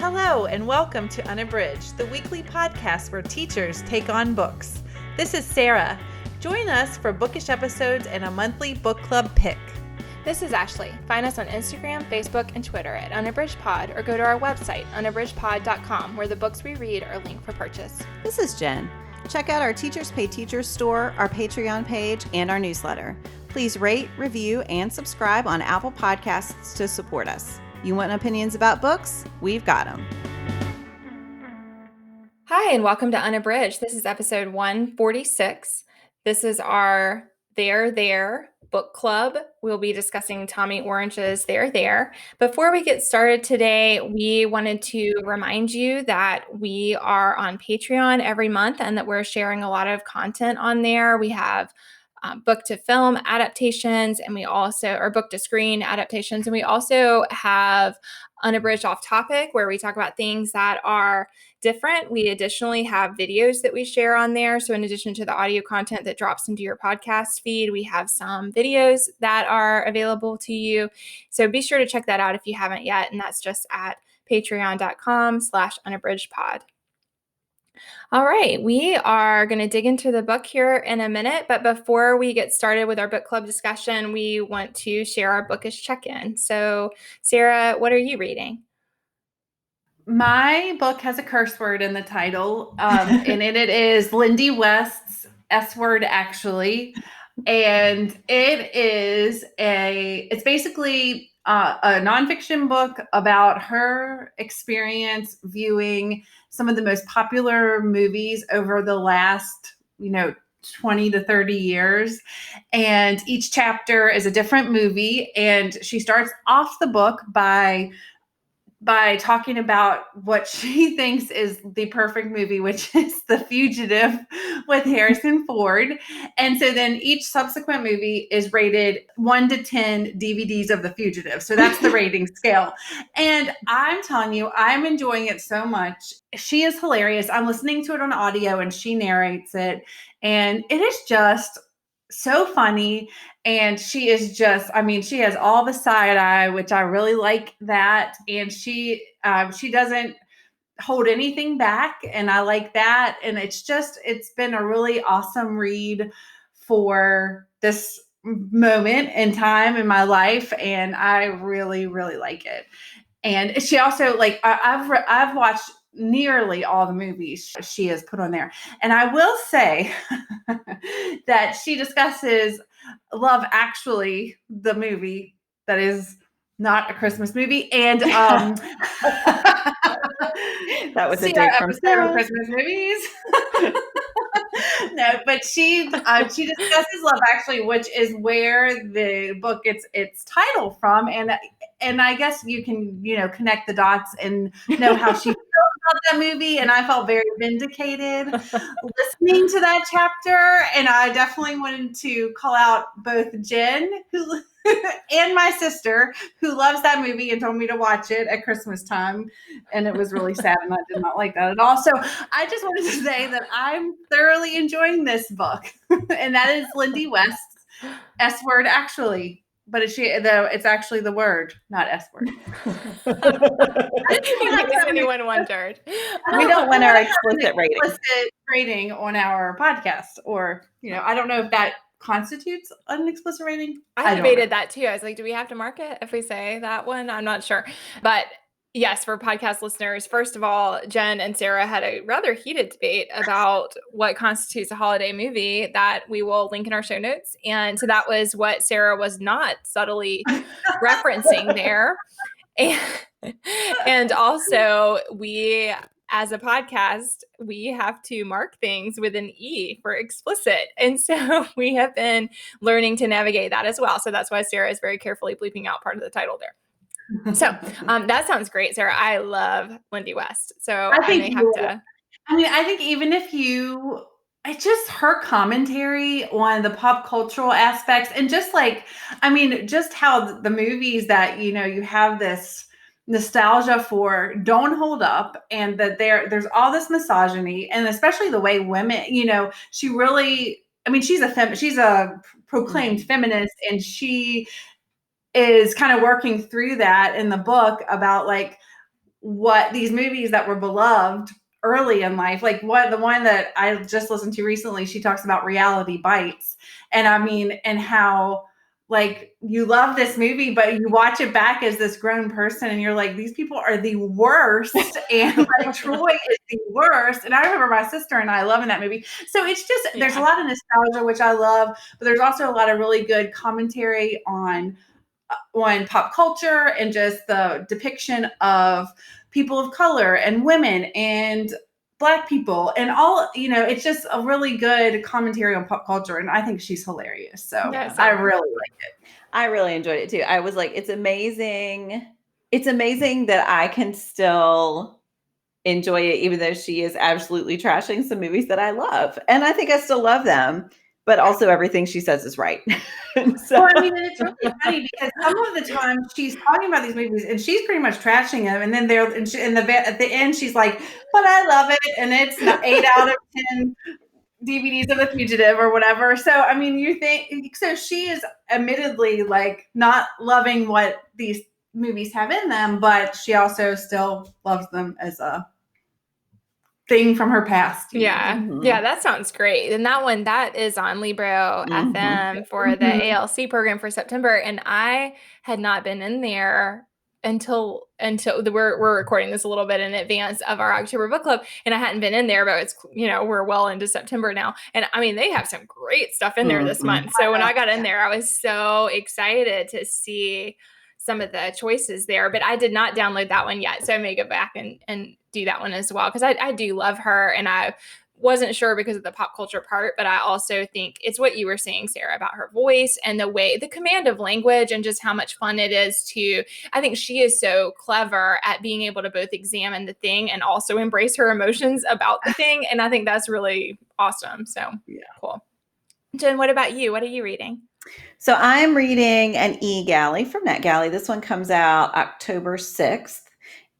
Hello and welcome to Unabridged, the weekly podcast where teachers take on books. This is Sara. Join us for bookish episodes and a monthly book club pick. This is Ashley. Find us on Instagram, Facebook, and Twitter at UnabridgedPod or go to our website, unabridgedpod.com, where the books we read are linked for purchase. This is Jen. Check out our Teachers Pay Teachers store, our Patreon page, and our newsletter. Please rate, review, and subscribe on Apple Podcasts to support us. You want opinions about books? We've got them. Hi, and welcome to Unabridged. This is episode 146. This is our There book club. We'll be discussing Tommy Orange's There. Before we get started today, we wanted to remind you that we are on Patreon every month and that we're sharing a lot of content on there. We have book to film adaptations, and we also are book to screen adaptations. And we also have Unabridged Off Topic, where we talk about things that are different. We additionally have videos that we share on there. So in addition to the audio content that drops into your podcast feed, we have some videos that are available to you. So be sure to check that out if you haven't yet. And that's just at patreon.com/unabridgedpod. All right, we are going to dig into the book here in a minute, but before we get started with our book club discussion, we want to share our Bookish Check-in. So, Sara, what are you reading? My book has a curse word in the title, and it is Lindy West's S-Word, actually, and it's basically a nonfiction book about her experience viewing some of the most popular movies over the last, 20 to 30 years. And each chapter is a different movie. And she starts off the book by talking about what she thinks is the perfect movie, which is The Fugitive with Harrison Ford. And so then each subsequent movie is rated 1 to 10 DVDs of The Fugitive. So that's the rating scale. And I'm telling you, I'm enjoying it so much. She is hilarious. I'm listening to it on audio and she narrates it. And it is just so funny. And she is just, she has all the side eye, which I really like that. And she doesn't hold anything back. And I like that. And it's been a really awesome read for this moment in time in my life. And I really, really like it. And she also, I've watched nearly all the movies she has put on there. And I will say that she discusses Love Actually, the movie that is not a Christmas movie. And that was a dig from Sara. Christmas movies. No, but she discusses Love Actually, which is where the book gets its title from. And I guess you can, connect the dots and know how she feels about that movie. And I felt very vindicated listening to that chapter. And I definitely wanted to call out both Jen, who and my sister, who loves that movie and told me to watch it at Christmas time. And it was really sad, and I did not like that at all. So I just wanted to say that I'm thoroughly enjoying this book. And that is Lindy West's S-Word, actually. But it's actually the word, not S-Word. In case anyone wondered. We don't want our explicit rating. Explicit rating on our podcast. Or, I don't know if that constitutes an explicit rating. I debated that too. I was like, do we have to mark it if we say that one? I'm not sure. But yes, for podcast listeners, first of all, Jen and Sara had a rather heated debate about what constitutes a holiday movie that we will link in our show notes. And so that was what Sara was not subtly referencing there. And also, we, as a podcast, we have to mark things with an E for explicit. And so we have been learning to navigate that as well. So that's why Sara is very carefully bleeping out part of the title there. So that sounds great, Sara. I love Lindy West. So I think even if it's just her commentary on the pop cultural aspects and just just how the movies that, you have this nostalgia for don't hold up, and that there's all this misogyny, and especially the way women, she really, she's a proclaimed feminist, and she is kind of working through that in the book about what these movies that were beloved early in life, like the one that I just listened to recently, she talks about Reality Bites. And I mean, and how like you love this movie, but you watch it back as this grown person and you're like, these people are the worst. And like Troy is the worst. And I remember my sister and I loving that movie. So it's just, there's a lot of nostalgia, which I love, but there's also a lot of really good commentary on pop culture and just the depiction of people of color and women and Black people and all, it's just a really good commentary on pop culture. And I think she's hilarious. So I really like it. I really enjoyed it too. I was like, it's amazing. It's amazing that I can still enjoy it, even though she is absolutely trashing some movies that I love. And I think I still love them, but also everything she says is right. So, well, I mean, it's really funny because some of the time she's talking about these movies and she's pretty much trashing them. And then at the end, she's like, but I love it. And it's 8 out of 10 DVDs of The Fugitive or whatever. So, I mean, so she is admittedly like not loving what these movies have in them, but she also still loves them as a thing from her past. Yeah. Yeah, that sounds great. And that is on Libro FM for the ALC program for September. And I had not been in there until we're recording this a little bit in advance of our October book club. And I hadn't been in there, but it's, we're well into September now. And I mean, they have some great stuff in there this month. So when I got in there, I was so excited to see some of the choices there, but I did not download that one yet. So I may go back and do that one as well. Cause I do love her. And I wasn't sure because of the pop culture part, but I also think it's what you were saying, Sarah, about her voice and the command of language and just how much fun it is I think she is so clever at being able to both examine the thing and also embrace her emotions about the thing. And I think that's really awesome. So cool. Jen, what about you? What are you reading? So I'm reading an e-galley from NetGalley. This one comes out October 6th.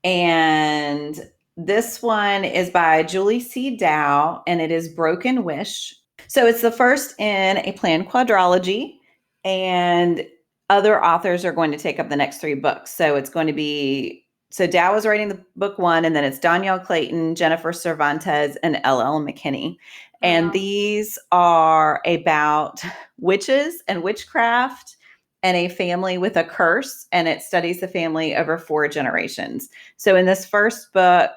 And this one is by Julie C. Dow, and it is Broken Wish. So it's the first in a planned quadrilogy, and other authors are going to take up the next 3 books. So it's going to be, Dow is writing the book 1, and then it's Danielle Clayton, Jennifer Cervantes, and L.L. McKinney. And these are about witches and witchcraft and a family with a curse, and it studies the family over 4 generations. So in this first book,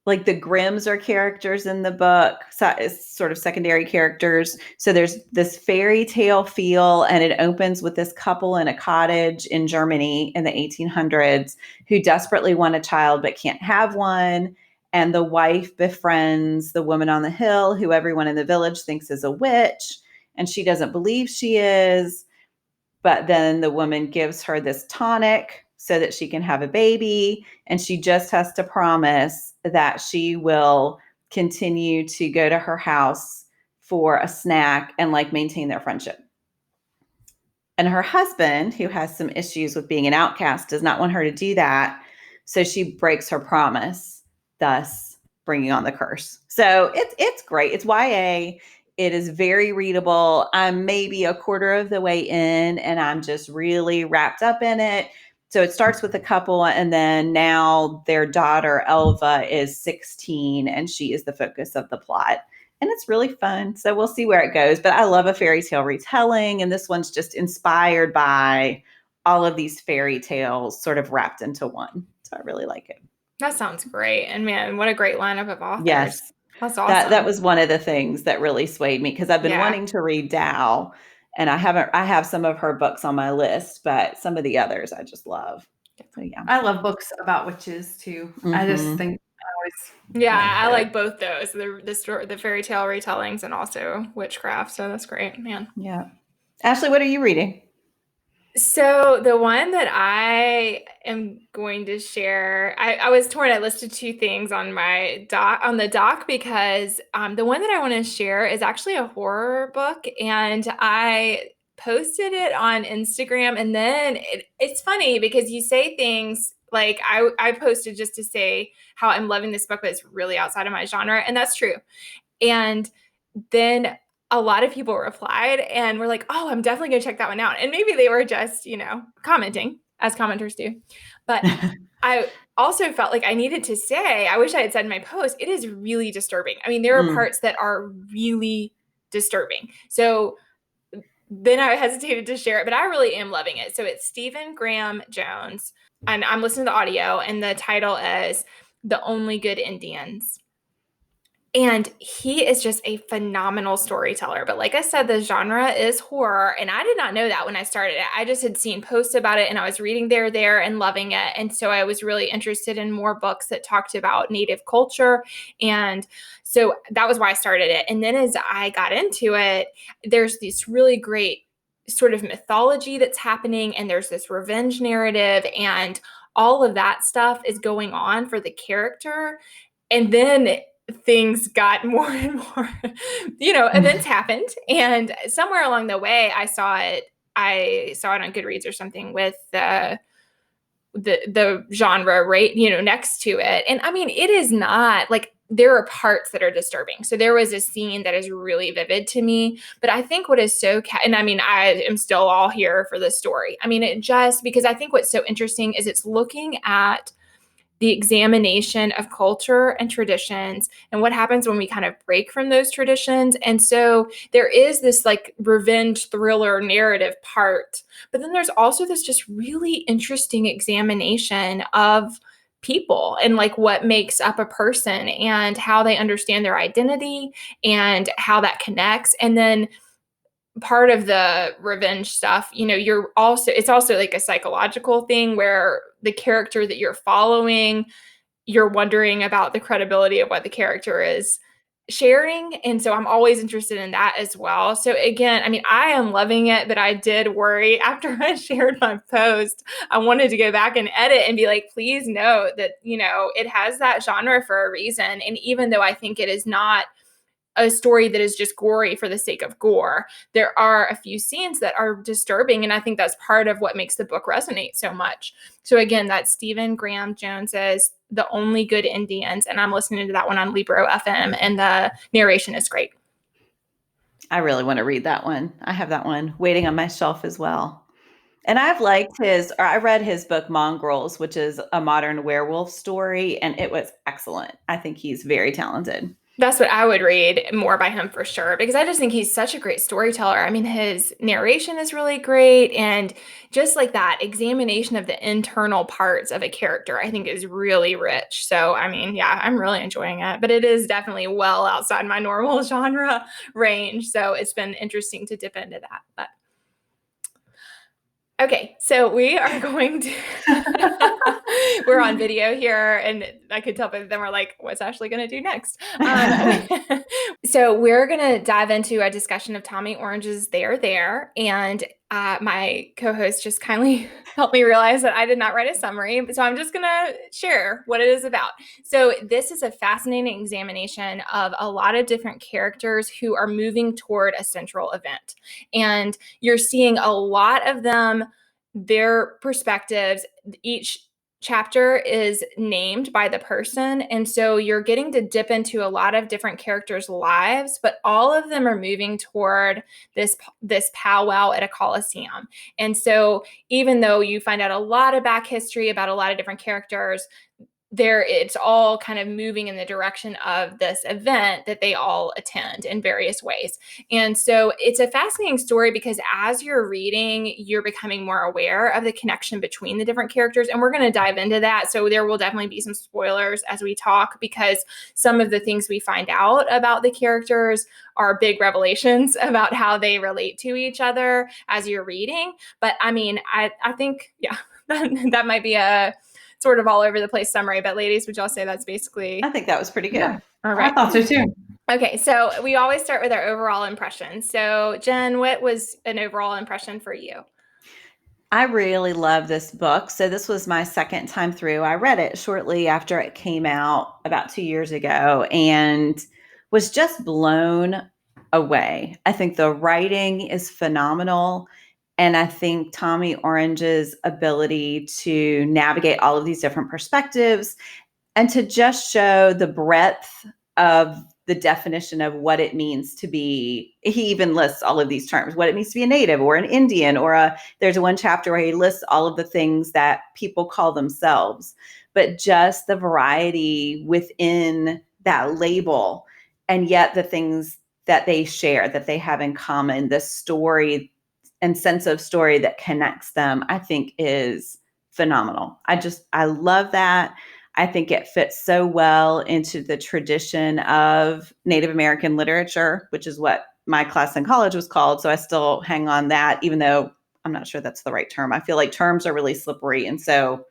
like the Grimms are characters in the book, sort of secondary characters. So there's this fairy tale feel, and it opens with this couple in a cottage in Germany in the 1800s who desperately want a child but can't have one. And the wife befriends the woman on the hill who everyone in the village thinks is a witch, and she doesn't believe she is. But then the woman gives her this tonic so that she can have a baby, and she just has to promise that she will continue to go to her house for a snack and like maintain their friendship. And her husband, who has some issues with being an outcast, does not want her to do that. So she breaks her promise, thus bringing on the curse. So it's great. It's YA. It is very readable. I'm maybe a quarter of the way in, and I'm just really wrapped up in it. So it starts with a couple, and then now their daughter, Elva, is 16, and she is the focus of the plot. And it's really fun. So we'll see where it goes. But I love a fairy tale retelling, and this one's just inspired by all of these fairy tales sort of wrapped into one. So I really like it. That sounds great. And man, what a great lineup of authors. Yes. That's awesome. That was one of the things that really swayed me, because I've been wanting to read Dow, and I have some of her books on my list, but some of the others I just love. So, yeah. I love books about witches too. I just think I like both those, the fairy tale retellings and also witchcraft. So that's great, man. Yeah. Ashley, what are you reading? So the one that I am going to share, I was torn. I listed 2 things on the doc because the one that I want to share is actually a horror book, and I posted it on Instagram. And then it's funny because you say things like I posted just to say how I'm loving this book, but it's really outside of my genre, and that's true. And then a lot of people replied and were like, oh, I'm definitely going to check that one out. And maybe they were just, commenting, as commenters do. But I also felt like I needed to say, I wish I had said in my post, it is really disturbing. I mean, there are parts that are really disturbing. So then I hesitated to share it, but I really am loving it. So it's Stephen Graham Jones, and I'm listening to the audio, and the title is The Only Good Indians. And he is just a phenomenal storyteller. But like I said, the genre is horror. And I did not know that when I started it. I just had seen posts about it and I was reading there and loving it. And so I was really interested in more books that talked about Native culture. And so that was why I started it. And then as I got into it, there's this really great sort of mythology that's happening. And there's this revenge narrative. And all of that stuff is going on for the character. And then things got more and more, events happened. And somewhere along the way, I saw it on Goodreads or something with the genre right, next to it. And I mean, it is not like, there are parts that are disturbing. So there was a scene that is really vivid to me, but I think what is and I mean, I am still all here for the story. I mean, because I think what's so interesting is it's looking at the examination of culture and traditions and what happens when we kind of break from those traditions. And so there is this like revenge thriller narrative part, but then there's also this just really interesting examination of people and like what makes up a person and how they understand their identity and how that connects. And then part of the revenge stuff, it's also like a psychological thing where the character that you're following, you're wondering about the credibility of what the character is sharing. And so I'm always interested in that as well. So again, I mean, I am loving it, but I did worry after I shared my post, I wanted to go back and edit and be like, please note that, it has that genre for a reason. And even though I think it is not a story that is just gory for the sake of gore, there are a few scenes that are disturbing. And I think that's part of what makes the book resonate so much. So again, that's Stephen Graham Jones's The Only Good Indians. And I'm listening to that one on Libro FM, and the narration is great. I really want to read that one. I have that one waiting on my shelf as well. And I read his book Mongrels, which is a modern werewolf story, and it was excellent. I think he's very talented. That's what I would read more by him for sure, because I just think he's such a great storyteller. I mean, his narration is really great. And just like that examination of the internal parts of a character, I think is really rich. So, I mean, yeah, I'm really enjoying it, but it is definitely well outside my normal genre range. So it's been interesting to dip into that. But okay, so we are going to, we're on video here, and I could tell by them we're like, what's Ashley going to do next? So we're going to dive into a discussion of Tommy Orange's There. And my co-host just kindly helped me realize that I did not write a summary. So I'm just going to share what it is about. So this is a fascinating examination of a lot of different characters who are moving toward a central event. And you're seeing a lot of them, their perspectives. Each chapter is named by the person. And so you're getting to dip into a lot of different characters' lives, but all of them are moving toward this powwow at a coliseum. And so even though you find out a lot of back history about a lot of different characters, it's all kind of moving in the direction of this event that they all attend in various ways. And so it's a fascinating story because as you're reading, you're becoming more aware of the connection between the different characters. And we're going to dive into that. So there will definitely be some spoilers as we talk, because some of the things we find out about the characters are big revelations about how they relate to each other as you're reading. But I mean, I think, yeah, that might be a sort of all over the place summary, but ladies, would y'all say that's basically? I think that was pretty good. Yeah. All right. I thought so too. Okay, so we always start with our overall impression. So Jen, what was an overall impression for you? I really love this book. So this was my second time through. I read it shortly after it came out about 2 years ago and was just blown away. I think the writing is phenomenal. And I think Tommy Orange's ability to navigate all of these different perspectives and to just show the breadth of the definition of what it means to be, he even lists all of these terms, what it means to be a native or an Indian, or there's one chapter where he lists all of the things that people call themselves, but just the variety within that label, and yet the things that they share, that they have in common, the story and sense of story that connects them, I think is phenomenal. I love that. I think it fits so well into the tradition of Native American literature, which is what my class in college was called. So I still hang on that, even though I'm not sure that's the right term. I feel like terms are really slippery. And so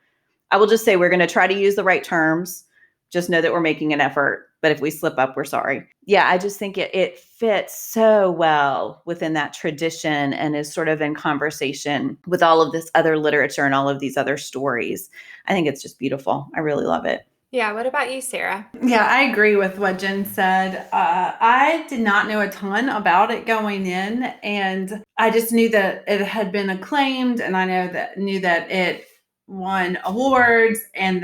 I will just say we're going to try to use the right terms. Just know that we're making an effort. But if we slip up, we're sorry. Yeah, I just think it fits so well within that tradition and is sort of in conversation with all of this other literature and all of these other stories. I think it's just beautiful. I really love it. Yeah. What about you, Sara? Yeah, I agree with what Jen said. I did not know a ton about it going in, and I just knew that it had been acclaimed, and I knew that it won awards, and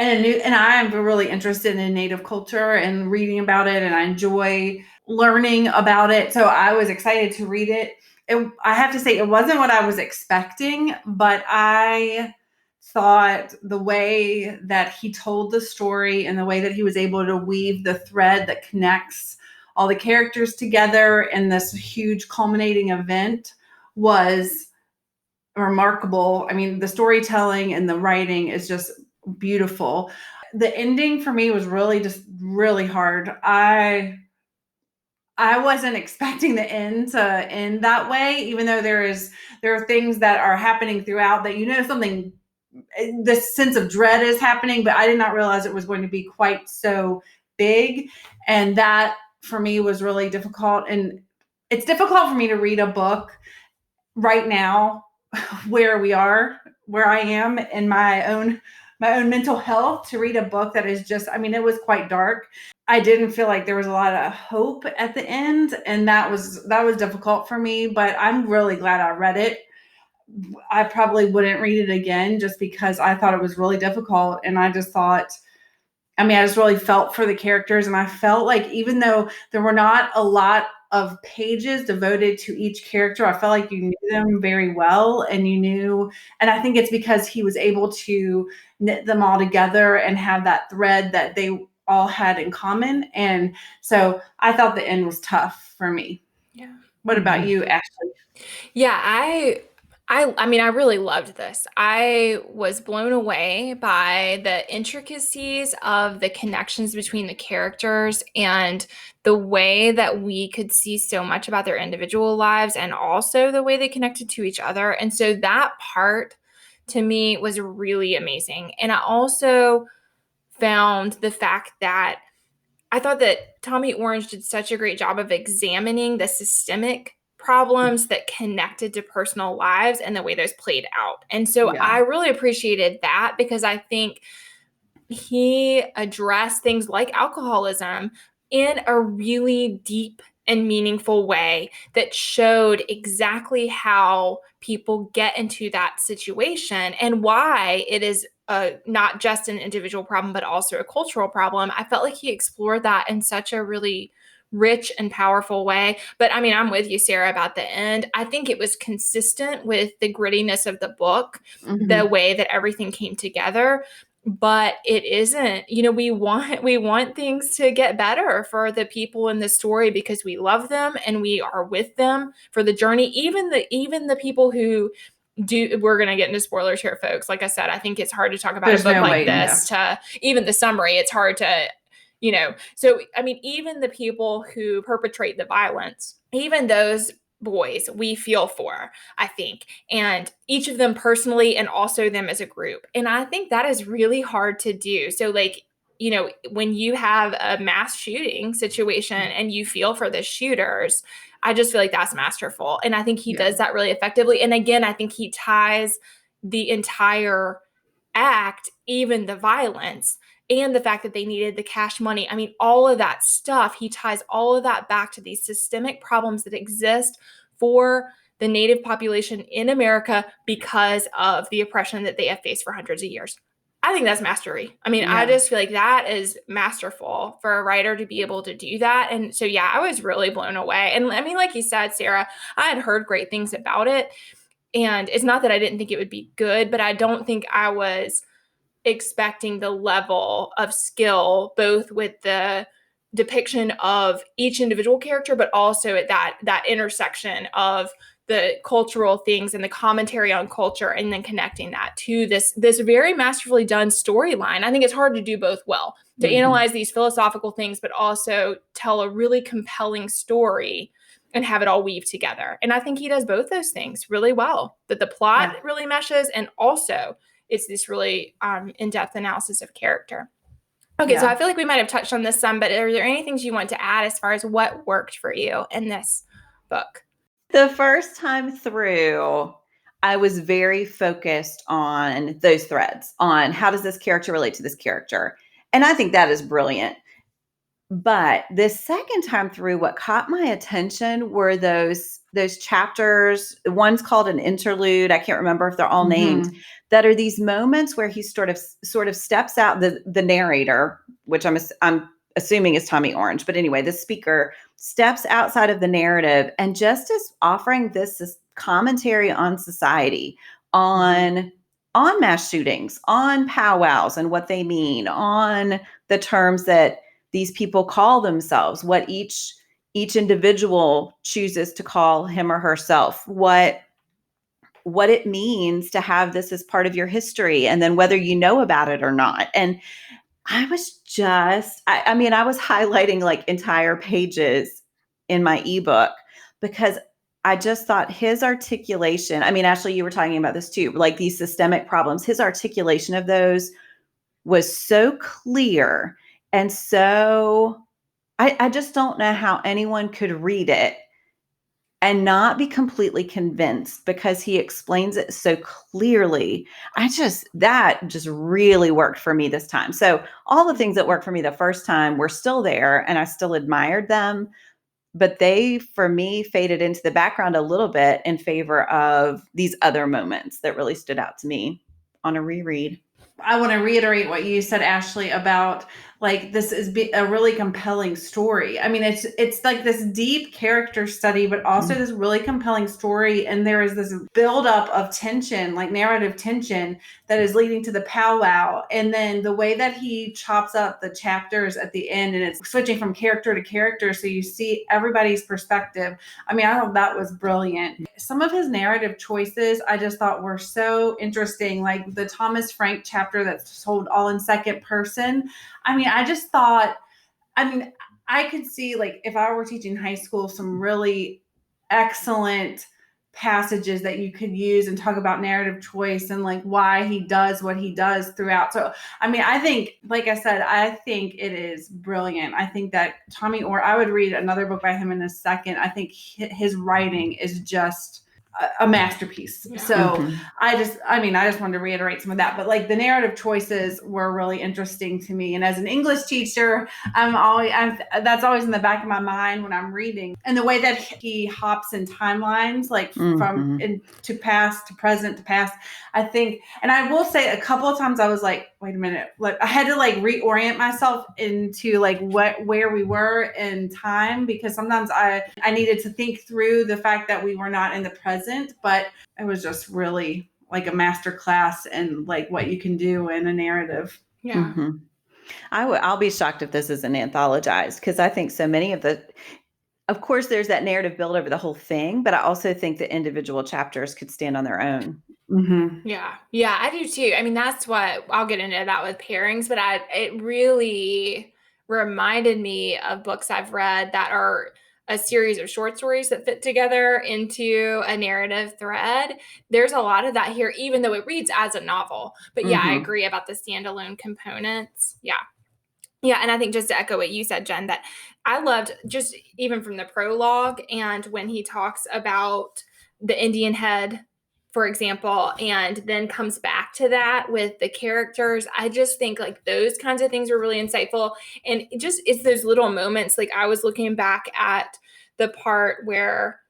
I'm really interested in Native culture and reading about it, and I enjoy learning about it. So I was excited to read it. I have to say, it wasn't what I was expecting, but I thought the way that he told the story and the way that he was able to weave the thread that connects all the characters together in this huge culminating event was remarkable. I mean, the storytelling and the writing is just beautiful. The ending for me was really hard. I wasn't expecting the end to end that way, even though there are things that are happening throughout that something, this sense of dread is happening, but I did not realize it was going to be quite so big. And that for me was really difficult. And it's difficult for me to read a book right now where I am in my own mental health, to read a book that is just, it was quite dark. I didn't feel like there was a lot of hope at the end, and that was difficult for me, but I'm really glad I read it. I probably wouldn't read it again just because I thought it was really difficult, and I just thought, I just really felt for the characters, and I felt like even though there were not a lot of pages devoted to each character, I felt like you knew them very well, and I think it's because he was able to knit them all together and have that thread that they all had in common. And so I thought the end was tough for me. Yeah. What about you, Ashley? Yeah, I really loved this. I was blown away by the intricacies of the connections between the characters and the way that we could see so much about their individual lives and also the way they connected to each other. And so that part to me was really amazing. And I also found the fact that I thought that Tommy Orange did such a great job of examining the systemic problems that connected to personal lives and the way those played out. And so I really appreciated that, because I think he addressed things like alcoholism in a really deep and meaningful way that showed exactly how people get into that situation and why it is not just an individual problem, but also a cultural problem. I felt like he explored that in such a really rich and powerful way. But I'm with you, Sara, about the end. I think it was consistent with the grittiness of the book, the way that everything came together. But it isn't, we want things to get better for the people in the story because we love them and we are with them for the journey. Even the people who we're going to get into spoilers here, folks. Like I said, I think it's hard to talk about a book like this to even the summary. It's hard to, so, even the people who perpetrate the violence, even those boys we feel for, I think, and each of them personally and also them as a group. And I think that is really hard to do. So when you have a mass shooting situation and you feel for the shooters, I just feel like that's masterful. And I think he does that really effectively. And again, I think he ties the entire act, even the violence, and the fact that they needed the cash money. All of that stuff, he ties all of that back to these systemic problems that exist for the Native population in America because of the oppression that they have faced for hundreds of years. I think that's mastery. I mean, I just feel like that is masterful for a writer to be able to do that. And so, yeah, I was really blown away. And I mean, like you said, Sarah, I had heard great things about it. And it's not that I didn't think it would be good, but I don't think I was expecting the level of skill, both with the depiction of each individual character, but also at that intersection of the cultural things and the commentary on culture, and then connecting that to this very masterfully done storyline. I think it's hard to do both well, to analyze these philosophical things, but also tell a really compelling story and have it all weave together. And I think he does both those things really well, that the plot really meshes, and also it's this really in-depth analysis of character. Okay, so I feel like we might have touched on this some, but are there any things you want to add as far as what worked for you in this book? The first time through, I was very focused on those threads, on how does this character relate to this character? And I think that is brilliant. But the second time through, what caught my attention were those chapters. One's called an interlude. I can't remember if they're all named. That are these moments where he sort of steps out, the narrator, which I'm assuming is Tommy Orange. But anyway, the speaker steps outside of the narrative and just is offering this commentary on society, on mass shootings, on powwows and what they mean, on the terms that these people call themselves, what each individual chooses to call him or herself, what it means to have this as part of your history, and then whether you know about it or not. And I was just, I mean, I was highlighting like entire pages in my ebook because I just thought his articulation, I mean, Ashley, you were talking about this too, like these systemic problems, his articulation of those was so clear. And so I just don't know how anyone could read it and not be completely convinced, because he explains it so clearly. That just really worked for me this time. So all the things that worked for me the first time were still there, and I still admired them, but they, for me, faded into the background a little bit in favor of these other moments that really stood out to me on a reread. I want to reiterate what you said, Ashley, about like this is a really compelling story. I mean, it's like this deep character study, but also this really compelling story. And there is this buildup of tension, like narrative tension, that is leading to the powwow. And then the way that he chops up the chapters at the end, and it's switching from character to character, so you see everybody's perspective. I mean, I thought that was brilliant. Some of his narrative choices I just thought were so interesting, like the Thomas Frank chapter that's told all in second person. I mean, I just thought, I could see, like, if I were teaching high school, some really excellent passages that you could use and talk about narrative choice and like why he does what he does throughout. So, I mean, I think, like I said, I think it is brilliant. I think that I would read another book by him in a second. I think his writing is just a masterpiece. Yeah. So I just wanted to reiterate some of that, but like the narrative choices were really interesting to me. And as an English teacher, that's always in the back of my mind when I'm reading, and the way that he hops in timelines, like from to past to present to past, I think. And I will say a couple of times I was like, wait a minute, like I had to like reorient myself into like where we were in time, because sometimes I needed to think through the fact that we were not in the present. But it was just really like a master class in like what you can do in a narrative. Yeah. I'll be shocked if this isn't anthologized, because I think so many of course, there's that narrative build over the whole thing, but I also think that individual chapters could stand on their own. Yeah, I do too. I mean, that's what I'll get into that with Pairings, but it really reminded me of books I've read that are a series of short stories that fit together into a narrative thread. There's a lot of that here, even though it reads as a novel. But yeah, I agree about the standalone components. Yeah. And I think just to echo what you said, Jen, that I loved just even from the prologue, and when he talks about the Indian head, for example, and then comes back to that with the characters. I just think like those kinds of things were really insightful. And it's those little moments. Like I was looking back at the part where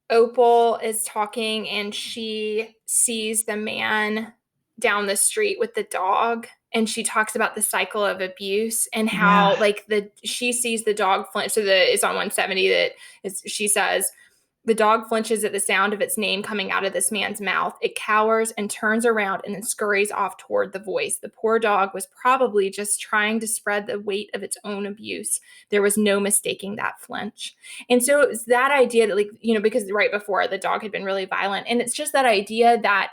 Opal is talking and she sees the man down the street with the dog, and she talks about the cycle of abuse and how she sees the dog flinch. So it's on 170 that she says, the dog flinches at the sound of its name coming out of this man's mouth. It cowers and turns around and then scurries off toward the voice. The poor dog was probably just trying to spread the weight of its own abuse. There was no mistaking that flinch. And so it's that idea that, because right before the dog had been really violent. And it's just that idea that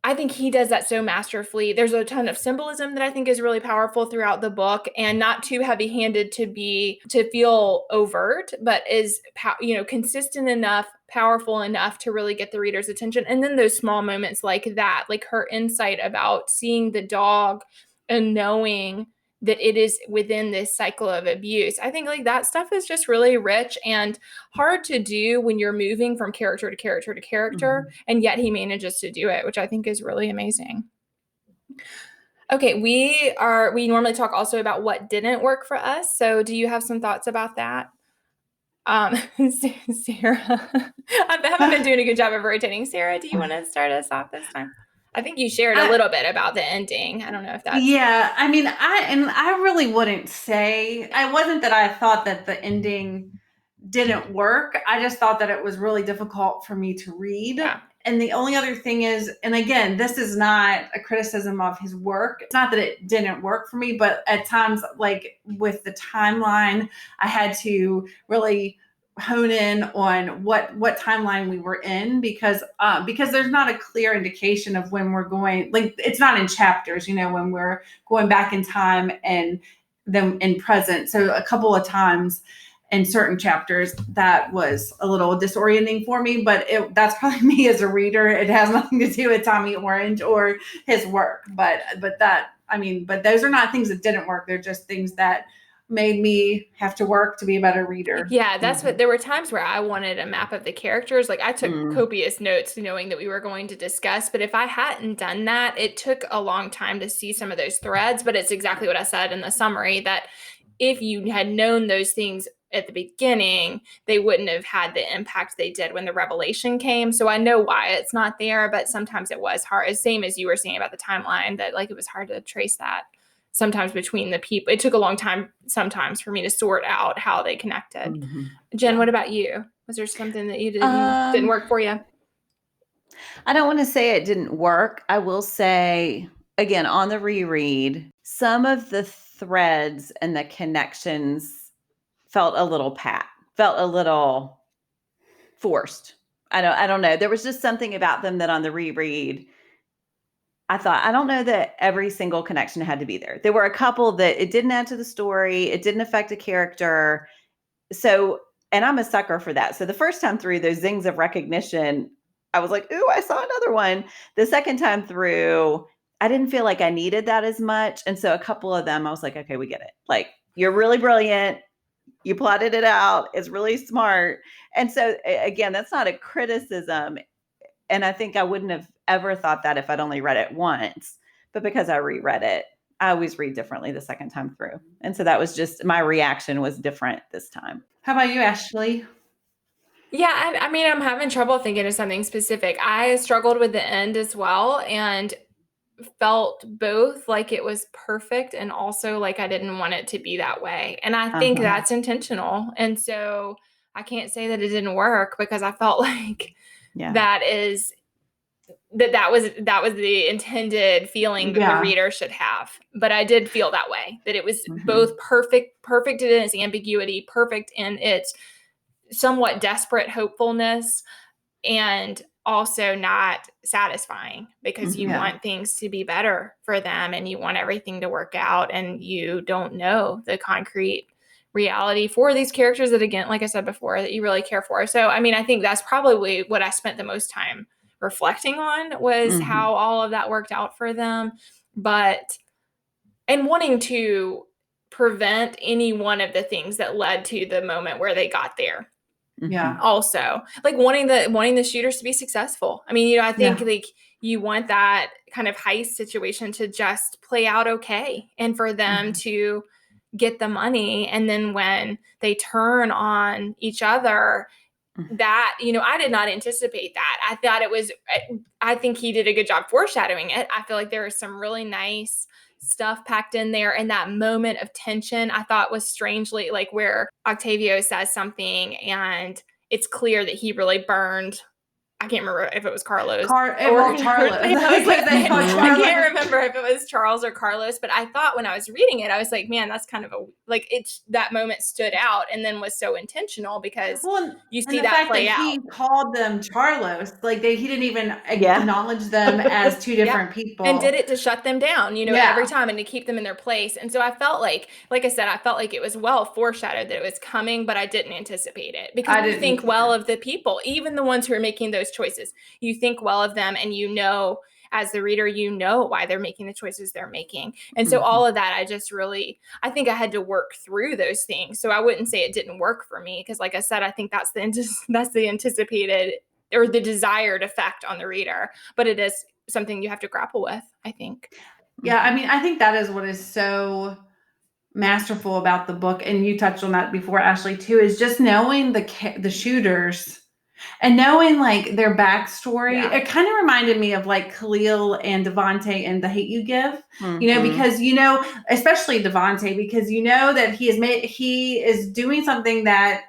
I think he does that so masterfully. There's a ton of symbolism that I think is really powerful throughout the book, and not too heavy-handed to feel overt, but is consistent enough, powerful enough to really get the reader's attention. And then those small moments like that, like her insight about seeing the dog and knowing that it is within this cycle of abuse. I think that stuff is just really rich and hard to do when you're moving from character to character to character, and yet he manages to do it, which I think is really amazing. Okay, we normally talk also about what didn't work for us. So do you have some thoughts about that? Sarah, I haven't been doing a good job of rotating. Sarah, do you want to start us off this time? I think you shared a little bit about the ending. I don't know if that's... Yeah, I mean, I really wouldn't say, it wasn't that I thought that the ending didn't work. I just thought that it was really difficult for me to read. Yeah. And the only other thing is, and again, this is not a criticism of his work. It's not that it didn't work for me, but at times, like with the timeline, I had to really hone in on what timeline we were in, because there's not a clear indication of when we're going, like it's not in chapters, when we're going back in time and then in present. So a couple of times in certain chapters that was a little disorienting for me, but that's probably me as a reader. It has nothing to do with Tommy Orange or his work, but those are not things that didn't work. They're just things that made me have to work to be a better reader. Yeah, that's what, there were times where I wanted a map of the characters. Like I took copious notes knowing that we were going to discuss, but if I hadn't done that, it took a long time to see some of those threads. But it's exactly what I said in the summary, that if you had known those things at the beginning, they wouldn't have had the impact they did when the revelation came. So I know why it's not there, but sometimes it was hard. It's same as you were saying about the timeline, that it was hard to trace that sometimes between the people. It took a long time sometimes for me to sort out how they connected. Jen, what about you? Was there something that you didn't work for you? I don't want to say it didn't work. I will say, again, on the reread, some of the threads and the connections felt a little forced. I don't know. There was just something about them that on the reread, I thought, I don't know that every single connection had to be there. There were a couple that it didn't add to the story. It didn't affect a character. So, and I'm a sucker for that. So the first time through, those zings of recognition, I was like, ooh, I saw another one. The second time through, I didn't feel like I needed that as much. And so a couple of them, I was like, okay, we get it. Like, you're really brilliant. You plotted it out. It's really smart. And so again, that's not a criticism. And I think I wouldn't have ever thought that if I'd only read it once, but because I reread it, I always read differently the second time through. And so that was just, my reaction was different this time. How about you, Ashley? Yeah, I mean, I'm having trouble thinking of something specific. I struggled with the end as well, and felt both like it was perfect and also like I didn't want it to be that way. And I think that's intentional. And so I can't say that it didn't work, because I felt like that was the intended feeling that the reader should have. But I did feel that way, that it was both perfect in its ambiguity, perfect in its somewhat desperate hopefulness, and also not satisfying, because you want things to be better for them and you want everything to work out, and you don't know the concrete reality for these characters that, again, like I said before, that you really care for. So, I mean, I think that's probably what I spent the most time reflecting on, was how all of that worked out for them, and wanting to prevent any one of the things that led to the moment where they got there. Yeah. Also, like wanting the shooters to be successful. I mean, I think like you want that kind of heist situation to just play out okay, and for them to get the money. And then when they turn on each other, that, I did not anticipate that. I think he did a good job foreshadowing it. I feel like there was some really nice stuff packed in there, and that moment of tension I thought was strangely like where Octavio says something and it's clear that he really burned. I can't remember if it was Carlos Charles. I can't Charles. remember if it was Charles or Carlos, but I thought when I was reading it, I was like, man, that's kind of that moment stood out and then was so intentional because you see that play out. He called them Charlos, like he didn't even acknowledge them as two different people, and did it to shut them down, every time and to keep them in their place. And so I felt like I said, I felt like it was well foreshadowed that it was coming, but I didn't anticipate it because you think well of the people, even the ones who are making those choices. You think well of them, and as the reader, why they're making the choices they're making. And so all of that, I think I had to work through those things. So I wouldn't say it didn't work for me because, like I said, I think that's the anticipated or the desired effect on the reader. But it is something you have to grapple with, I think. Yeah, I mean, I think that is what is so masterful about the book, and you touched on that before, Ashley, too, is just knowing the shooters and knowing like their backstory. It kind of reminded me of like Khalil and Devontae in The Hate U Give, because especially Devontae, because that he is doing something that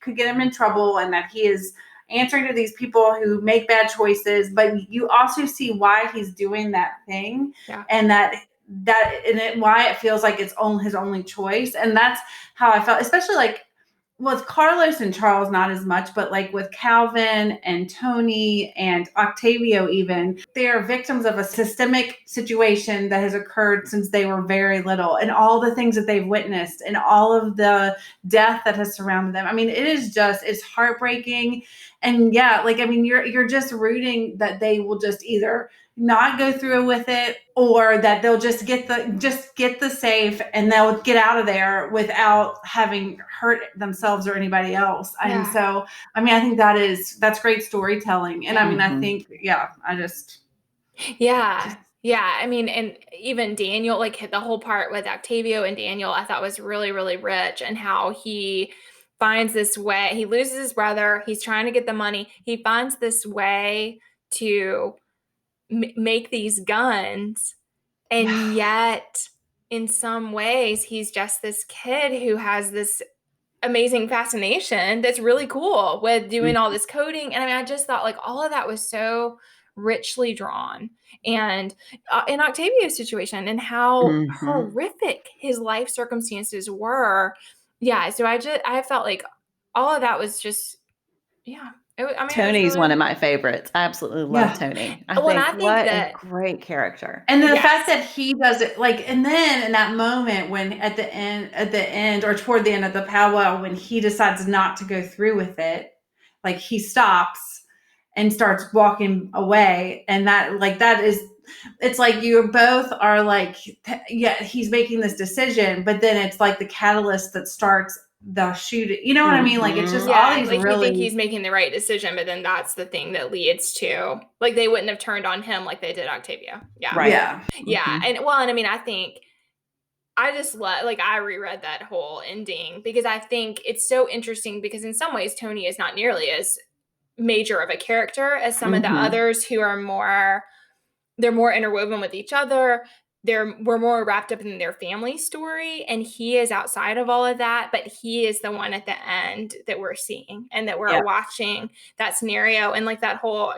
could get him in trouble, and that he is answering to these people who make bad choices, but you also see why he's doing that thing, and why it feels like it's his only choice. And that's how I felt, especially like with Carlos and Charles, not as much, but like with Calvin and Tony and Octavio, even, they are victims of a systemic situation that has occurred since they were very little, and all the things that they've witnessed and all of the death that has surrounded them. I mean, it's heartbreaking. And you're just rooting that they will just either not go through with it, or that they'll just get the safe and they'll get out of there without having hurt themselves or anybody else. And so, I mean, I think that's great storytelling. And I mean, I think, I mean, and even Daniel, like the whole part with Octavio and Daniel, I thought was really, really rich, and how he finds this way. He loses his brother. He's trying to get the money. He finds this way to make these guns. And yet in some ways, he's just this kid who has this amazing fascination that's really cool with doing all this coding. And I mean, I just thought like all of that was so richly drawn. And in Octavio's situation and how horrific his life circumstances were. Yeah. So I felt like all of that was just, Tony's one of my favorites. I absolutely love Tony. I think what a great character. And the fact that he does it, like, and then in that moment when at the end or toward the end of the powwow, when he decides not to go through with it, like he stops and starts walking away. And it's like you both are like, he's making this decision, but then it's like the catalyst that starts the shooting. You know what I mean? Like, it's just all these like you think he's making the right decision, but then that's the thing that leads to, like, they wouldn't have turned on him like they did Octavio. Yeah. Right. Yeah. And I mean, I think I just I reread that whole ending because I think it's so interesting because in some ways Tony is not nearly as major of a character as some of the others who are they're more interwoven with each other. We're more wrapped up in their family story, and he is outside of all of that, but he is the one at the end that we're seeing and that we're watching that scenario. And like that whole,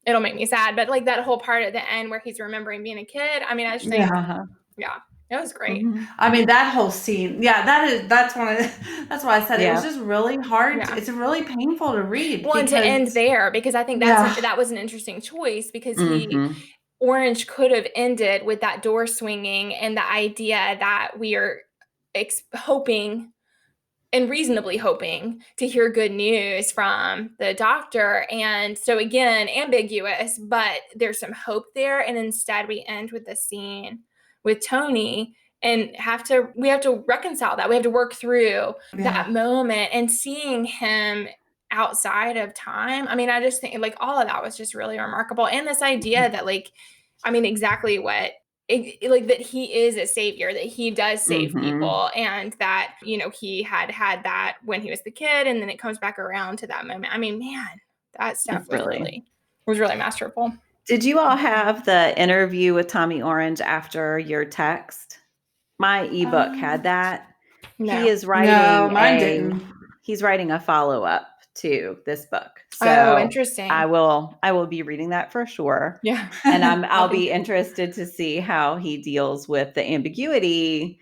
it'll make me sad, but like that whole part at the end where he's remembering being a kid. I mean, I just think, it was great. I mean, that whole scene, that's why I said it was just really hard. It's really painful to read. Well, and to end there, because I think that was an interesting choice because Orange could have ended with that door swinging and the idea that we are hoping and reasonably hoping to hear good news from the doctor. And so again, ambiguous, but there's some hope there. And instead we end with the scene with Tony and we have to reconcile that. We have to work through that moment and seeing him outside of time. I mean, I just think like all of that was just really remarkable. And this idea that like, I mean, exactly what like that he is a savior, that he does save people, and that, he had that when he was the kid, and then it comes back around to that moment. I mean, man, that stuff was really masterful. Did you all have the interview with Tommy Orange after your text? My ebook had that. No. He is writing mine didn't. He's writing a follow-up to this book. So interesting. I will be reading that for sure. Yeah. And I'll be interested to see how he deals with the ambiguity.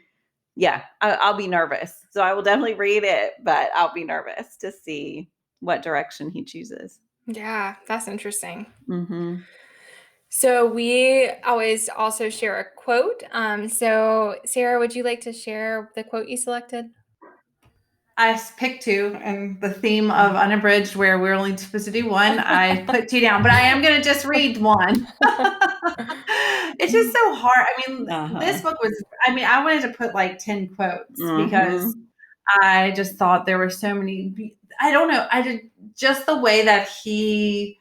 Yeah, I'll be nervous. So I will definitely read it, but I'll be nervous to see what direction he chooses. Yeah, that's interesting. Mm-hmm. So we always also share a quote. So Sarah, would you like to share the quote you selected? I picked two, and the theme of Unabridged, where we're only supposed to do one, I put two down, but I am going to just read one. It's just so hard. I mean, this book was, I wanted to put like 10 quotes because I just thought there were so many. I don't know. Just the way that I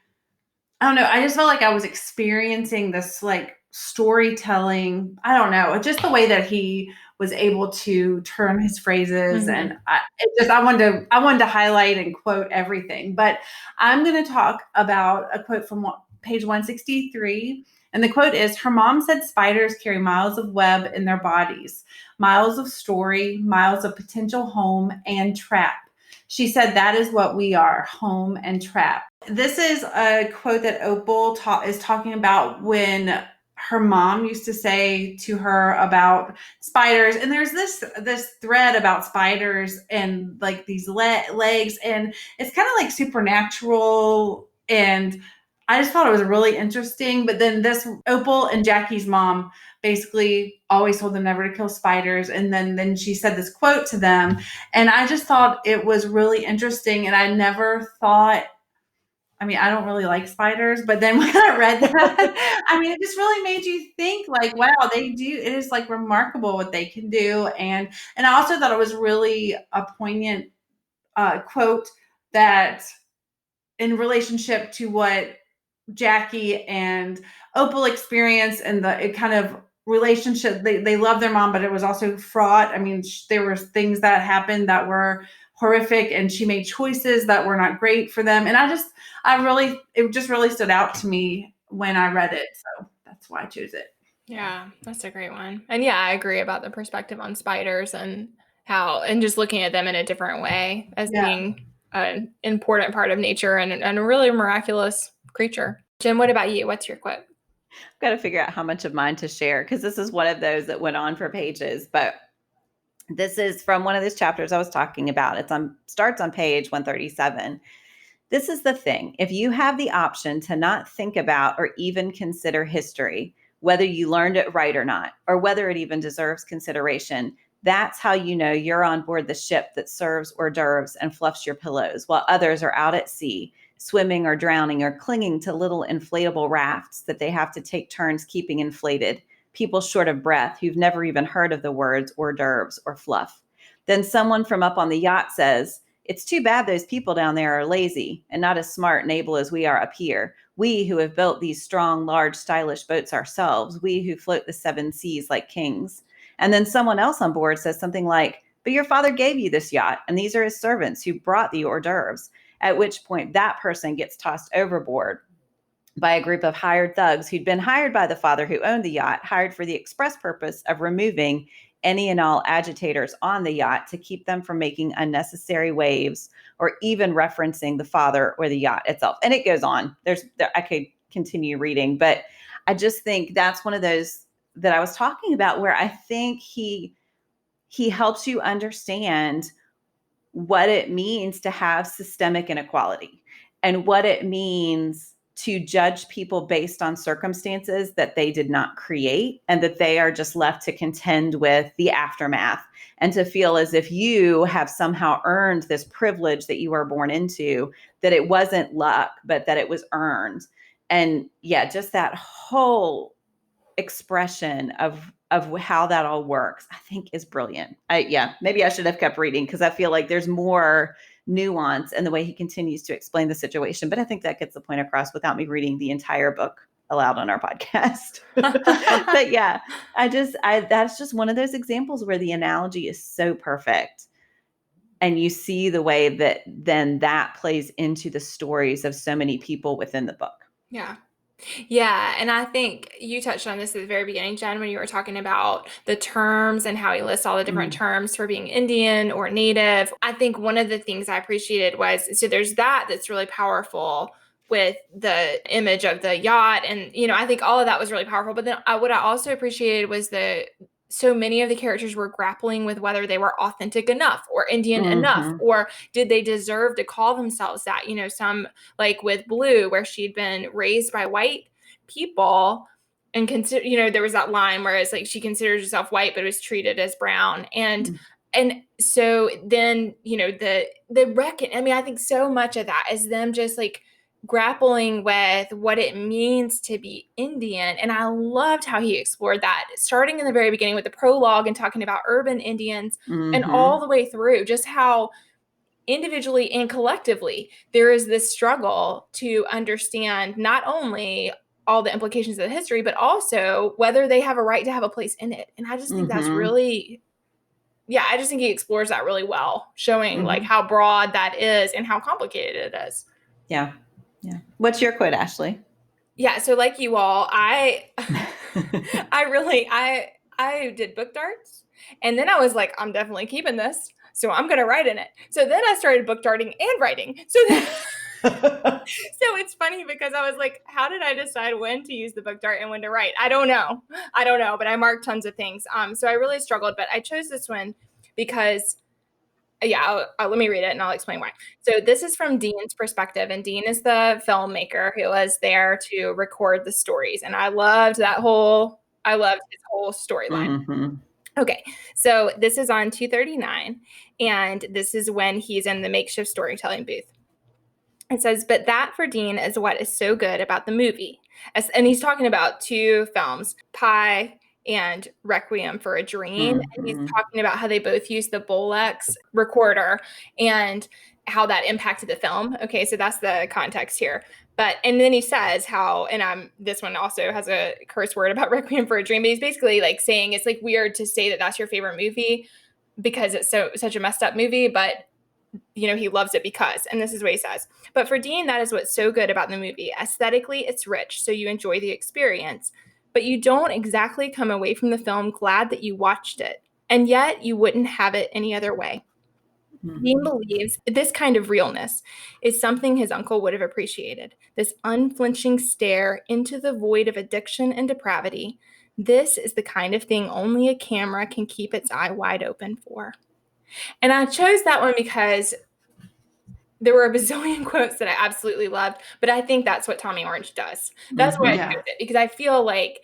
don't know. I just felt like I was experiencing this like storytelling. I don't know. Just the way that he was able to turn his phrases, and I wanted to highlight and quote everything. But I'm going to talk about a quote from page 163, and the quote is: "Her mom said spiders carry miles of web in their bodies, miles of story, miles of potential home and trap. She said that is what we are, home and trap." This is a quote that Opal is talking about when her mom used to say to her about spiders. And there's this thread about spiders and like these legs, and it's kind of like supernatural. And I just thought it was really interesting. But then this Opal and Jackie's mom basically always told them never to kill spiders. And then she said this quote to them. And I just thought it was really interesting. And I never thought, I don't really like spiders, but then when I read that, it just really made you think like, wow, it is like remarkable what they can do. And I also thought it was really a poignant quote that in relationship to what Jackie and Opal experienced and the kind of relationship, they love their mom, but it was also fraught. There were things that happened that were horrific, and she made choices that were not great for them. And it just really stood out to me when I read it. So that's why I chose it. Yeah, that's a great one. And yeah, I agree about the perspective on spiders and just looking at them in a different way as being an important part of nature and a really miraculous creature. Jen, what about you? What's your quote? I've got to figure out how much of mine to share, because this is one of those that went on for pages, but this is from one of those chapters I was talking about. Starts on page 137. This is the thing. If you have the option to not think about or even consider history, whether you learned it right or not, or whether it even deserves consideration, that's how you know you're on board the ship that serves hors d'oeuvres and fluffs your pillows, while others are out at sea, swimming or drowning or clinging to little inflatable rafts that they have to take turns keeping inflated. People short of breath who've never even heard of the words hors d'oeuvres or fluff. Then someone from up on the yacht says, "It's too bad those people down there are lazy and not as smart and able as we are up here. We who have built these strong, large, stylish boats ourselves, we who float the seven seas like kings." And then someone else on board says something like, "But your father gave you this yacht, and these are his servants who brought the hors d'oeuvres." At which point that person gets tossed overboard by a group of hired thugs who'd been hired by the father who owned the yacht, hired for the express purpose of removing any and all agitators on the yacht to keep them from making unnecessary waves or even referencing the father or the yacht itself. And it goes on. I could continue reading, but I just think that's one of those that I was talking about where I think he helps you understand what it means to have systemic inequality and what it means to judge people based on circumstances that they did not create and that they are just left to contend with the aftermath, and to feel as if you have somehow earned this privilege that you were born into, that it wasn't luck, but that it was earned. And yeah, just that whole expression of how that all works, I think is brilliant. Maybe I should have kept reading, because I feel like there's more nuance in the way he continues to explain the situation. But I think that gets the point across without me reading the entire book. allowed on our podcast. But yeah, that's just one of those examples where the analogy is so perfect. And you see the way that then that plays into the stories of so many people within the book. Yeah. Yeah. And I think you touched on this at the very beginning, Jen, when you were talking about the terms and how he lists all the different terms for being Indian or Native. I think one of the things I appreciated was, so there's that's really powerful with the image of the yacht. And, I think all of that was really powerful. But then what I also appreciated was so many of the characters were grappling with whether they were authentic enough or Indian enough, or did they deserve to call themselves that? Some, like with Blue, where she'd been raised by white people and consider, there was that line where it's like she considers herself white but was treated as brown. And so then, the reckon, I think so much of that is them just like grappling with what it means to be Indian. And I loved how he explored that, starting in the very beginning with the prologue and talking about urban Indians and all the way through, just how individually and collectively there is this struggle to understand not only all the implications of the history, but also whether they have a right to have a place in it. And I just think that's really, I just think he explores that really well, showing like how broad that is and how complicated it is. Yeah. Yeah. What's your quote, Ashley? Yeah. So like you all, I did book darts, and then I was like, I'm definitely keeping this. So I'm going to write in it. So then I started book darting and writing. So it's funny because I was like, how did I decide when to use the book dart and when to write? I don't know, but I marked tons of things. So I really struggled, but I chose this one because let me read it and I'll explain why. So this is from Dean's perspective, and Dean is the filmmaker who was there to record the stories. And I loved his whole storyline. Okay, so this is on 239, and this is when he's in the makeshift storytelling booth. It says, but that for Dean is what is so good about the movie. And he's talking about two films, Pi and Requiem for a Dream. And he's talking about how they both use the Bolex recorder and how that impacted the film. Okay, so that's the context here. And then he says how, and this one also has a curse word about Requiem for a Dream, but he's basically like saying it's like weird to say that that's your favorite movie because it's such a messed up movie, but he loves it because, and this is what he says, but for Dean, that is what's so good about the movie. Aesthetically, it's rich, so you enjoy the experience, but you don't exactly come away from the film glad that you watched it, and yet you wouldn't have it any other way. Dean believes this kind of realness is something his uncle would have appreciated. This unflinching stare into the void of addiction and depravity. This is the kind of thing only a camera can keep its eye wide open for. And I chose that one because there were a bazillion quotes that I absolutely loved, but I think that's what Tommy Orange does. That's why I chose it, because I feel like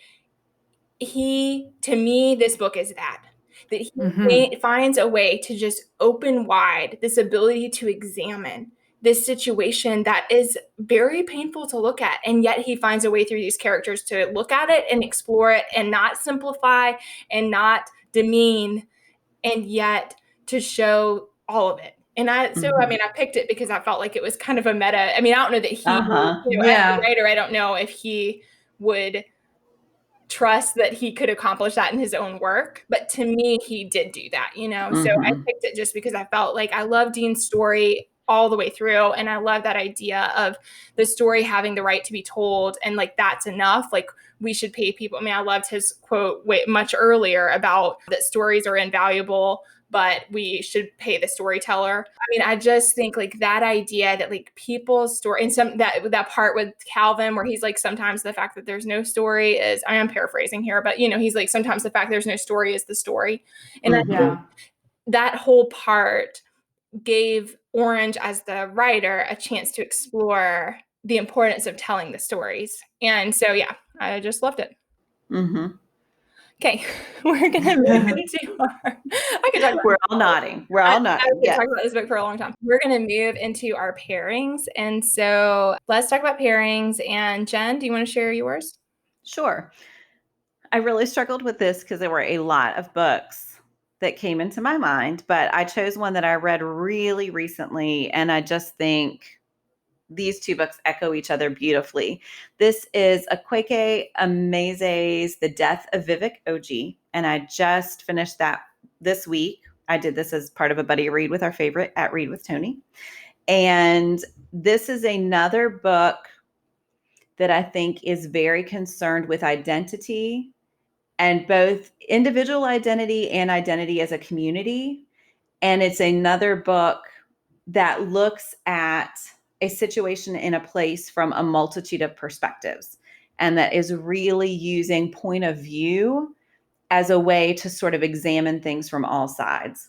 to me, this book is that he finds a way to just open wide this ability to examine this situation that is very painful to look at. And yet he finds a way through these characters to look at it and explore it and not simplify and not demean, and yet to show all of it. And I picked it because I felt like it was kind of a meta. I don't know that he, as a writer, I don't know if he would trust that he could accomplish that in his own work. But to me, he did do that, So I picked it just because I felt like I love Dean's story all the way through. And I love that idea of the story having the right to be told. And like, that's enough. Like, we should pay people. I loved his quote much earlier about that stories are invaluable, but we should pay the storyteller. I just think like that idea that like people's story, and that part with Calvin where he's like, sometimes the fact that there's no story is, I'm paraphrasing here, but he's like, sometimes the fact there's no story is the story. And I think that whole part gave Orange as the writer a chance to explore the importance of telling the stories. And so, I just loved it. Okay, we're going to move into We're all nodding. I could talk about this book for a long time. We're going to move into our pairings. And so let's talk about pairings. And Jen, do you want to share yours? Sure. I really struggled with this because there were a lot of books that came into my mind, but I chose one that I read really recently. And I just think these two books echo each other beautifully. This is Akwaeke Amaze's The Death of Vivek Oji, and I just finished that this week. I did this as part of a buddy read with our favorite at Read with Tony. And this is another book that I think is very concerned with identity, and both individual identity and identity as a community. And it's another book that looks at a situation in a place from a multitude of perspectives, and that is really using point of view as a way to sort of examine things from all sides.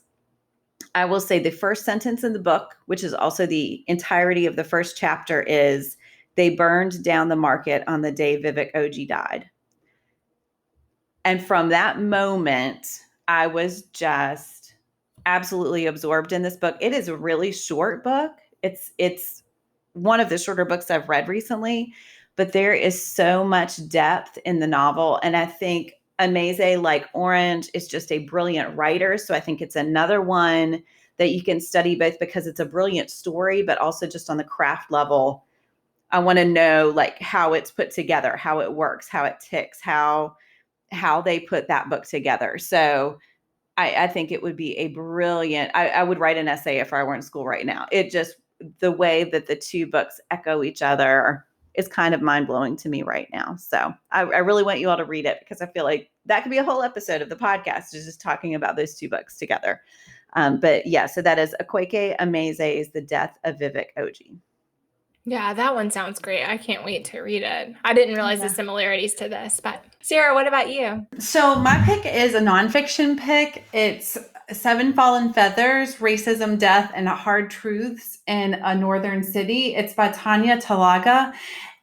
I will say the first sentence in the book, which is also the entirety of the first chapter, is they burned down the market on the day Vivek Oji died. And from that moment, I was just absolutely absorbed in this book. It is a really short book. It's one of the shorter books I've read recently, but there is so much depth in the novel. And I think Amaze, like Orange, is just a brilliant writer. So I think it's another one that you can study both because it's a brilliant story, but also just on the craft level. I want to know like how it's put together, how it works, how it ticks, how they put that book together. So I think it would be a brilliant, I would write an essay if I were in school right now. It just, the way that the two books echo each other is kind of mind-blowing to me right now. So I really want you all to read it, because I feel like that could be a whole episode of the podcast, is just talking about those two books together. But yeah, so that is Akwaeke Amaze's The Death of Vivek Oji. Yeah, that one sounds great. I can't wait to read it. I didn't realize the similarities to this, but Sara, what about you? So my pick is a nonfiction pick. It's Seven Fallen Feathers, Racism, Death, and Hard Truths in a Northern City. It's by Tanya Talaga.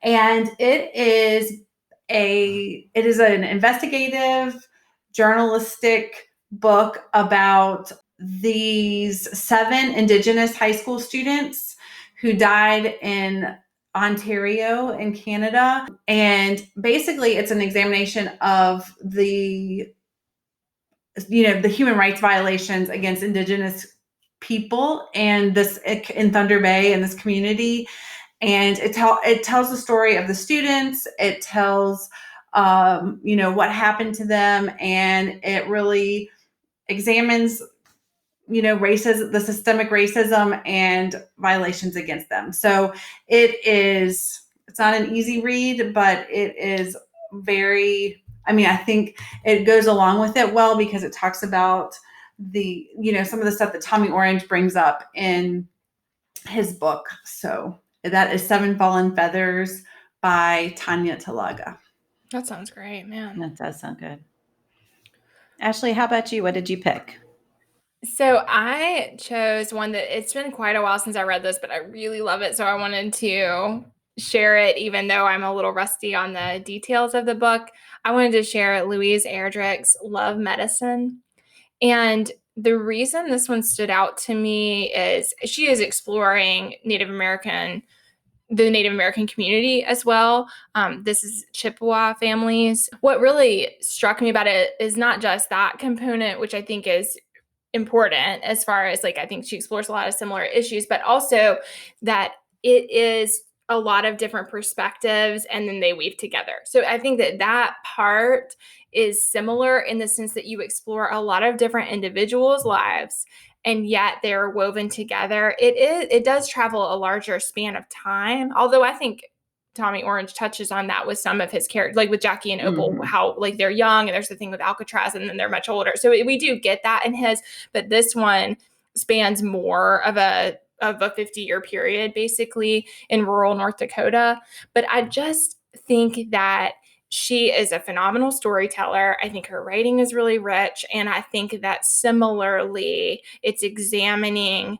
And it is an investigative, journalistic book about these 7 Indigenous high school students who died in Ontario in Canada. And basically it's an examination of the human rights violations against Indigenous people and this in Thunder Bay and this community. And it tells the story of the students. It tells, what happened to them. And it really examines racism, the systemic racism and violations against them. So it's not an easy read, but it is I think it goes along with it well, because it talks about some of the stuff that Tommy Orange brings up in his book. So that is Seven Fallen Feathers by Tanya Talaga. That sounds great, man. That does sound good. Ashley, how about you? What did you pick? So I chose one that it's been quite a while since I read this, but I really love it. So I wanted to share it, even though I'm a little rusty on the details of the book. I wanted to share Louise Erdrich's Love Medicine. And the reason this one stood out to me is she is exploring the Native American community as well. This is Chippewa families. What really struck me about it is not just that component, which I think is important as far as I think she explores a lot of similar issues, but also that it is a lot of different perspectives and then they weave together. So I think that part is similar in the sense that you explore a lot of different individuals' lives, and yet they're woven together. It does travel a larger span of time, although I think Tommy Orange touches on that with some of his characters, like with Jackie and Opal, how they're young, and there's the thing with Alcatraz, and then they're much older. So we do get that in his, but this one spans more of a 50-year period, basically in rural North Dakota. But I just think that she is a phenomenal storyteller. I think her writing is really rich, and I think that similarly, it's examining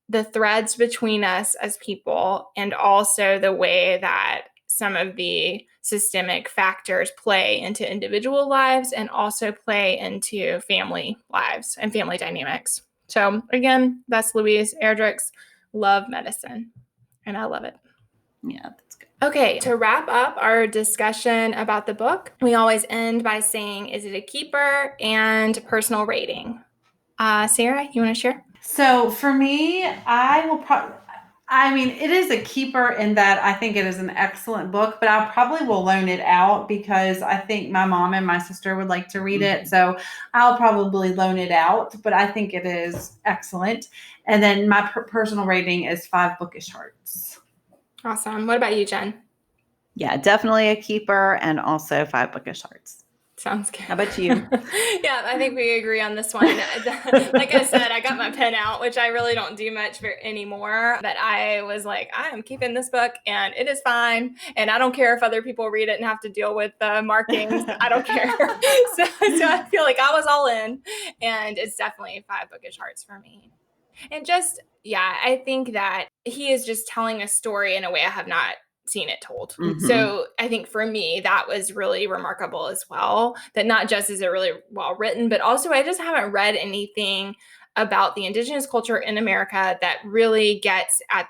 the threads between us as people, and also the way that some of the systemic factors play into individual lives and also play into family lives and family dynamics. So again, that's Louise Erdrich's Love Medicine, and I love it. Yeah, that's good. Okay, to wrap up our discussion about the book, we always end by saying, is it a keeper, and personal rating. Sara, you want to share? So for me, I I mean, it is a keeper in that I think it is an excellent book, but I probably will loan it out because I think my mom and my sister would like to read it. So I'll probably loan it out, but I think it is excellent. And then my personal rating is 5 bookish hearts. Awesome. What about you, Jen? Yeah, definitely a keeper, and also 5 bookish hearts. Sounds good. How about you? Yeah, I think we agree on this one. Like I said, I got my pen out, which I really don't do much anymore. But I was like, I am keeping this book and it is fine. And I don't care if other people read it and have to deal with the markings. I don't care. So I feel like I was all in. And it's definitely 5 bookish hearts for me. And just, yeah, I think that he is just telling a story in a way I have not seen it told. So I think for me, that was really remarkable as well, that not just is it really well written, but also I just haven't read anything about the indigenous culture in America that really gets at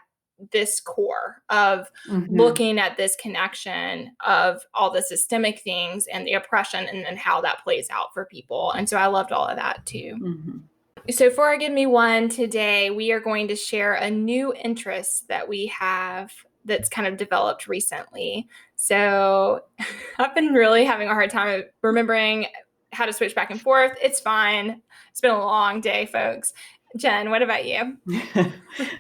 this core of looking at this connection of all the systemic things and the oppression and then how that plays out for people. And so I loved all of that too. So for our Give Me One today, we are going to share a new interest that we have that's kind of developed recently. So I've been really having a hard time remembering how to switch back and forth. It's fine. It's been a long day, folks. Jen, what about you?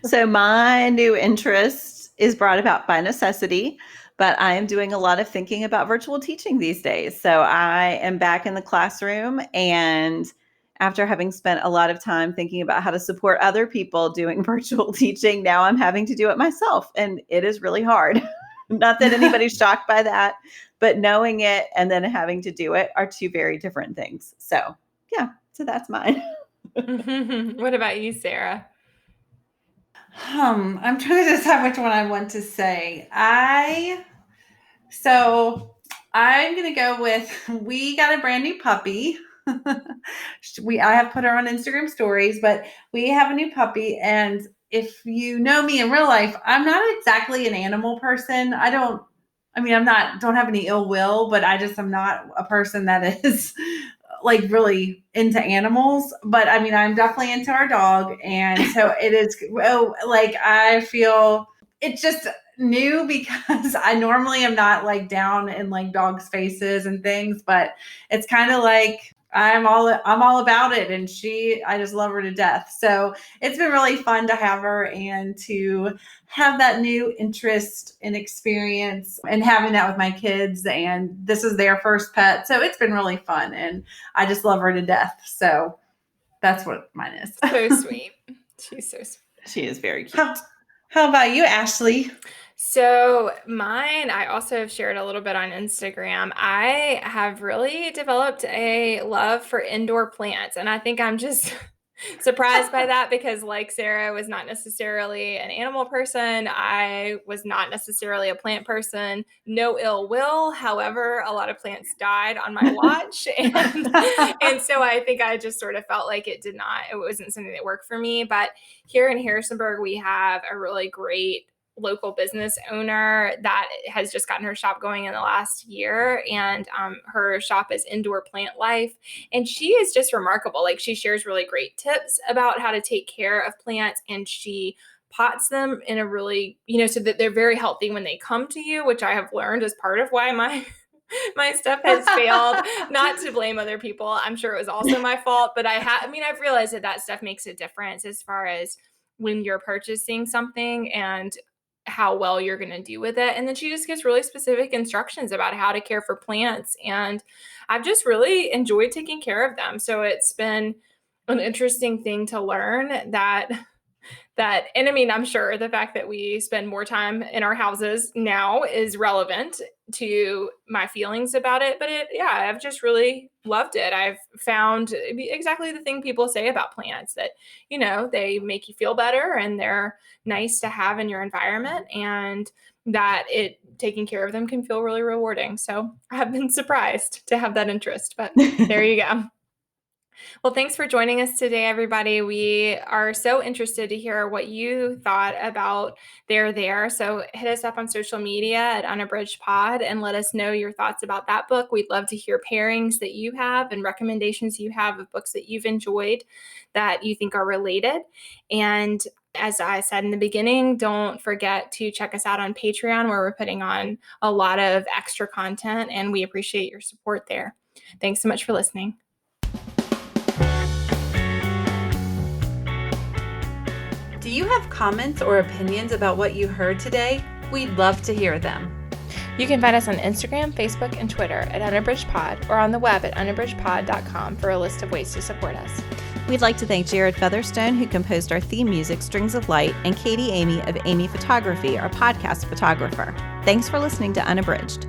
So my new interest is brought about by necessity, but I am doing a lot of thinking about virtual teaching these days. So I am back in the classroom, and after having spent a lot of time thinking about how to support other people doing virtual teaching, now I'm having to do it myself, and it is really hard. Not that anybody's shocked by that, but knowing it and then having to do it are 2 very different things. So yeah, so that's mine. What about you, Sarah? I'm trying to decide which one I want to say. I'm going to go with, we got a brand new puppy. I have put her on Instagram stories, but we have a new puppy. And if you know me in real life, I'm not exactly an animal person. don't have any ill will, but I just am not a person that is like really into animals. But I mean, I'm definitely into our dog. And so it is, like, I feel it's just new because I normally am not like down in like dog spaces and things, but it's kind of like I'm all about it, and I just love her to death. So it's been really fun to have her and to have that new interest and experience and having that with my kids, and this is their first pet. So it's been really fun, and I just love her to death. So that's what mine is. So sweet. She's so sweet. She is very cute. How about you, Ashley? So mine, I also have shared a little bit on Instagram. I have really developed a love for indoor plants. And I think I'm just surprised by that because, like Sarah, was not necessarily an animal person. I was not necessarily a plant person. No ill will. However, a lot of plants died on my watch. And so I think I just sort of felt like it wasn't something that worked for me. But here in Harrisonburg, we have a really great local business owner that has just gotten her shop going in the last year, and her shop is Indoor Plant Life, and she is just remarkable. Like, she shares really great tips about how to take care of plants, and she pots them in a really, so that they're very healthy when they come to you, which I have learned is part of why my stuff has failed. Not to blame other people, I'm sure it was also my fault, but I've realized that stuff makes a difference as far as when you're purchasing something and how well you're going to do with it. And then she just gives really specific instructions about how to care for plants. And I've just really enjoyed taking care of them. So it's been an interesting thing to learn that, and I mean, I'm sure the fact that we spend more time in our houses now is relevant to my feelings about it. But I've just really loved it. I've found exactly the thing people say about plants, that, they make you feel better and they're nice to have in your environment, and that taking care of them can feel really rewarding. So I've been surprised to have that interest, but there you go. Well, thanks for joining us today, everybody. We are so interested to hear what you thought about They're There. So hit us up on social media at Unabridged Pod and let us know your thoughts about that book. We'd love to hear pairings that you have and recommendations you have of books that you've enjoyed that you think are related. And As I said in the beginning, don't forget to check us out on Patreon, where we're putting on a lot of extra content, and we appreciate your support there. Thanks so much for listening. Do you have comments or opinions about what you heard today? We'd love to hear them. You can find us on Instagram, Facebook, and Twitter at Unabridged Pod, or on the web at unabridgedpod.com for a list of ways to support us. We'd like to thank Jared Featherstone, who composed our theme music, Strings of Light, and Katie Amy of Amy Photography, our podcast photographer. Thanks for listening to Unabridged.